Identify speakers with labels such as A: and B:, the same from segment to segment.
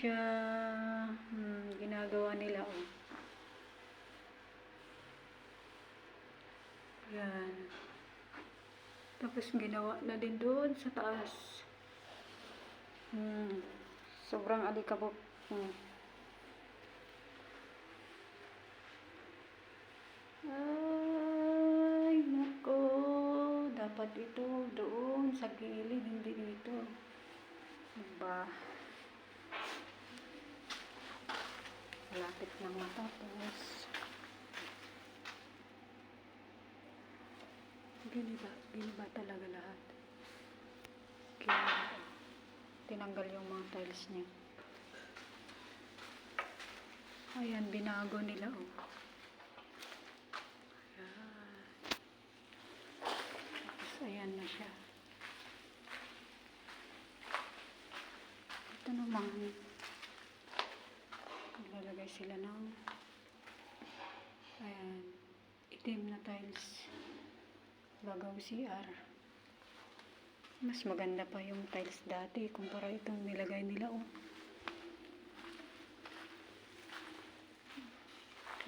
A: siya. Ginagawa nila, oh. Yan. Tapos ginawa na din doon sa taas. Sobrang alikabok. Ay, nako. Dapat ito doon sa gilid, hindi dito. Diba? Malapit nang matapos. Giniba talaga lahat. Giniba. Tinanggal yung mga tiles niya. Ayan, binago nila, oh. Ayan. Tapos, ayan na siya. Ito naman, naglalagay sila ng ayan, itim na tiles. Bagaw CR. Mas maganda pa yung tiles dati kumpara itong nilagay nila, oh.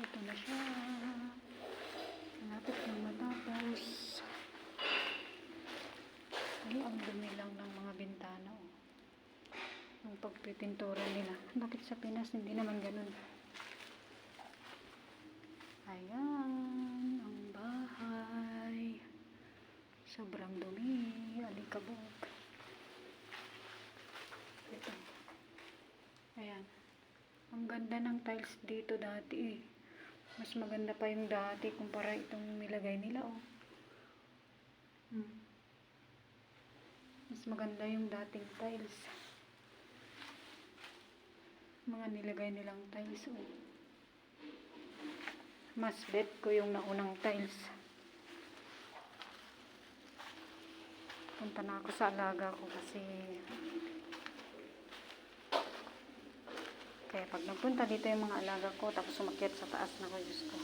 A: Ito na siya. Malapit na matapos. Ay, ang dumi lang ng mga bintana, oh. Ang pagpipintura nila. Bakit sa Pinas hindi naman ganun? Ayan, ang bahay. Sobrang dumi, alikabok. Ito. Ayan. Ang ganda ng tiles dito dati, eh. Mas maganda pa yung dati kumpara itong nilagay nila, oh. Mas maganda yung dating tiles. Mga nilagay nilang tiles, oh. Mas bet ko yung naunang tiles. Punta na ako sa alaga ko kasi kaya pag nagpunta dito yung mga alaga ko tapos umakyat sa taas na ko, Diyos ko.